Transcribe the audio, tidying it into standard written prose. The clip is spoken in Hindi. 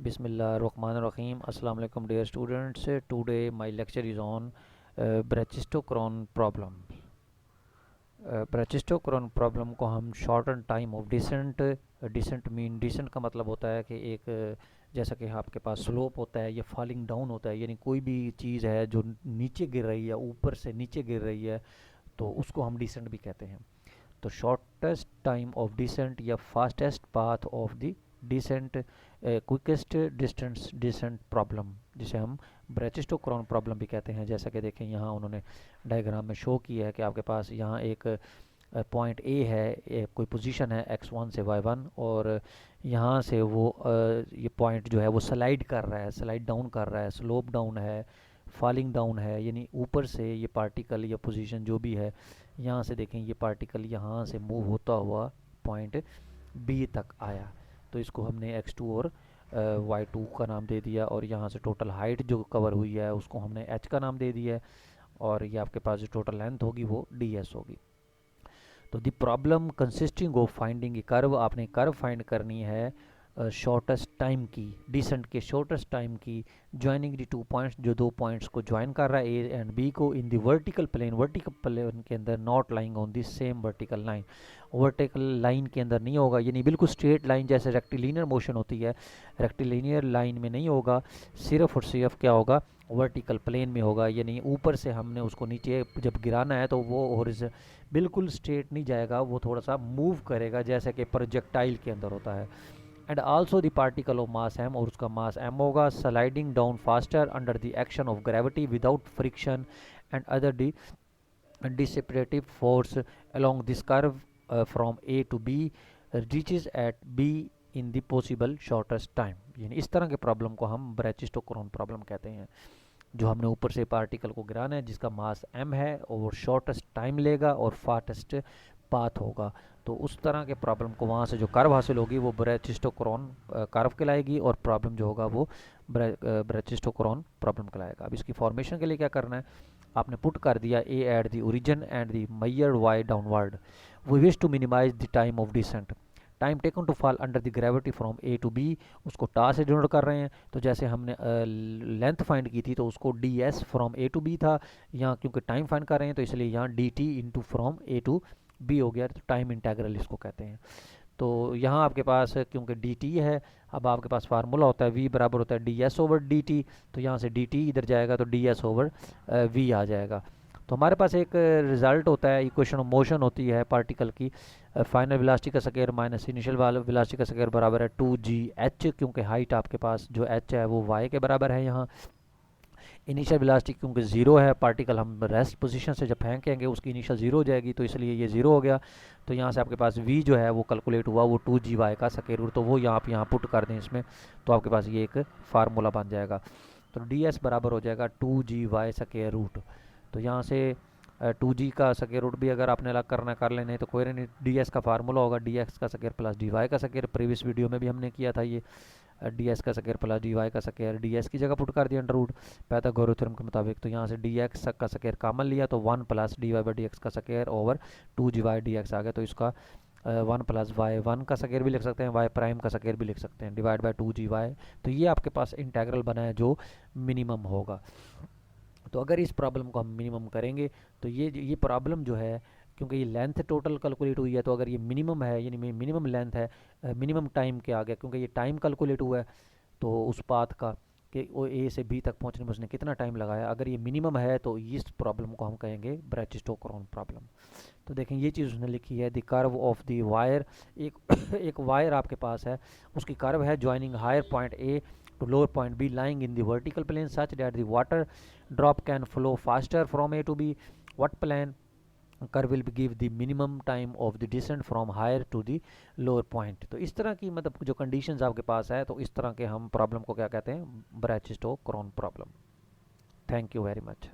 Bismillahirrahmanirrahim. Assalamu alaikum dear students. Today my lecture is on Brachistochrone problem. Brachistochrone problem को हम shorten time of descent, descent mean descent का मतलब होता है कि एक जैसा कि आपके पास स्लोप होता है या फॉलिंग डाउन होता है, यानी कोई भी चीज़ है जो नीचे गिर रही है, ऊपर से नीचे गिर रही है, तो उसको हम डिसेंट भी कहते हैं। तो शॉर्टेस्ट टाइम ऑफ डिसेंट या fastest path of the descent, quickest distance descent problem, जिसे हम ब्रेचिस्टोक्रोन प्रॉब्लम भी कहते हैं। जैसा कि देखें यहाँ उन्होंने डायग्राम में शो किया है कि आपके पास यहाँ एक पॉइंट ए है, कोई पोजीशन है x1 से y1, और यहाँ से वो ये पॉइंट जो है वो स्लाइड कर रहा है, स्लाइड डाउन कर रहा है, स्लोप डाउन है, फॉलिंग डाउन है, यानी ऊपर से ये पार्टिकल या पोजीशन जो भी है, यहाँ से देखें ये पार्टिकल यहाँ से मूव होता हुआ पॉइंट बी तक आया। तो इसको हमने x2 और y2 का नाम दे दिया, और यहाँ से टोटल हाइट जो कवर हुई है उसको हमने h का नाम दे दिया है, और ये आपके पास जो टोटल लेंथ होगी वो ds होगी। तो the problem consisting of finding A curve, आपने कर्व फाइंड करनी है शॉर्टेस्ट टाइम की, डिसेंट के शॉर्टेस्ट टाइम की, ज्वाइनिंग द टू पॉइंट्स, जो दो पॉइंट्स को ज्वाइन कर रहा है ए एंड बी को, इन द वर्टिकल प्लेन के अंदर, not lying on the same vertical line, vertical line के अंदर नहीं होगा, यानी बिल्कुल स्ट्रेट लाइन जैसे रेक्टिलिनियर मोशन होती है, रेक्टिलिनियर लाइन में नहीं होगा, सिर्फ और सिर्फ क्या होगा, वर्टिकल प्लेन में होगा। यानी ऊपर से हमने उसको नीचे जब गिराना है तो वो बिल्कुल स्ट्रेट नहीं जाएगा, वो थोड़ा सा मूव करेगा जैसे कि प्रोजेक्टाइल के अंदर होता है। And also the particle of mass m, और उसका मास m होगा, sliding down faster under the action of gravity without friction and other dissipative force along this curve from A to B, reaches at B in the possible shortest time. यानी इस तरह के प्रॉब्लम को हम ब्रेचिस्टोक्रोन प्रॉब्लम कहते हैं, जो हमने ऊपर से पार्टिकल को गिराना है जिसका मास m है और शॉर्टेस्ट टाइम लेगा और फास्टेस्ट पाथ होगा। तो उस तरह के प्रॉब्लम को वहाँ से जो कर्व हासिल होगी वो ब्रेचिस्टोक्रोन कर्व कहलाएगी, और प्रॉब्लम जो होगा वो ब्रेचिस्टोक्रोन प्रॉब्लम कहलाएगा। अब इसकी फॉर्मेशन के लिए क्या करना है, आपने पुट कर दिया A at the origin and the major Y downward. We wish to minimise the time of descent, time taken to fall under the gravity from A to B, उसको टा से डिनोट कर रहे हैं। तो जैसे हमने लेंथ फाइंड की थी तो उसको D S from A to B था, यहाँ क्योंकि टाइम फाइंड कर रहे हैं तो इसलिए यहाँ D T into from A to B हो गया, तो टाइम इंटेग्रल इसको कहते हैं। तो यहाँ आपके पास क्योंकि डी टी है, अब आपके पास फार्मूला होता है v बराबर होता है D S over D T, तो यहाँ से डी टी इधर जाएगा तो डी एस ओवर वी आ जाएगा। तो हमारे पास एक रिजल्ट होता है, इक्वेशन ऑफ मोशन होती है पार्टिकल की, फाइनल वेलोसिटी का स्क्वायर माइनस इनिशियल वेलोसिटी का स्क्वायर बराबर है 2gh, क्योंकि हाइट आपके पास जो h है वो y के बराबर है। यहाँ इनिशियल वेलोसिटी क्योंकि ज़ीरो है, पार्टिकल हम रेस्ट पोजीशन से जब फेंकेंगे उसकी इनिशियल ज़ीरो हो जाएगी, तो इसलिए ये ज़ीरो हो गया। तो यहाँ से आपके पास v जो है वो कैलकुलेट हुआ, वो 2gy का स्क्वायर रूट, तो वो आप यहाँ पुट कर दें इसमें, तो आपके पास ये एक फार्मूला बन जाएगा। तो ds बराबर हो जाएगा 2gy स्क्वायर रूट। तो यहाँ से 2g का स्क्वायर रूट भी अगर आपने अलग करना कर लेने तो कोई नहीं, ds का फार्मूला होगा dx का स्क्वायर प्लस dy का स्क्वायर, प्रीवियस वीडियो में भी हमने किया था ये, ds का स्क्वायर प्लस dy का स्क्वायर, ds की जगह पुट कर दिया अंडर रूट पाइथागोरस थ्योरम के मुताबिक। तो यहाँ से dx का स्क्वायर कॉमन लिया तो 1 प्लस dy बाई dx का square over 2g by dx आ गया। तो इसका 1 प्लस वाई 1 का स्क्वायर भी लिख सकते हैं, वाई प्राइम का स्क्वायर भी लिख सकते हैं, डिवाइड बाई 2gy। तो ये आपके पास इंटेग्रल बना है जो मिनिमम होगा। तो अगर इस प्रॉब्लम को हम मिनिमम करेंगे तो ये प्रॉब्लम जो है, क्योंकि ये लेंथ टोटल कैलकुलेट हुई है, तो अगर ये मिनिमम है यानी मिनिमम लेंथ है, मिनिमम टाइम के आ गया, क्योंकि ये टाइम कैलकुलेट हुआ है तो उस पाथ का कि वो ए से बी तक पहुंचने में उसने कितना टाइम लगाया, अगर ये मिनिमम है तो इस प्रॉब्लम को हम कहेंगे ब्रेचिस्टोक्रोन प्रॉब्लम। तो देखें ये चीज़ उसने लिखी है, the curve of the wire, एक एक वायर आपके पास है, उसकी कर्व है joining higher point A to lower point B lying in the vertical plane such that the water drop can flow faster from A to B. What plan curve will give the minimum time of the descent from higher to the lower point? तो इस तरह की मतलब जो कंडीशंस आपके पास है, तो इस तरह के हम प्रॉब्लम को क्या कहते हैं, brachistochrone problem. Thank you very much.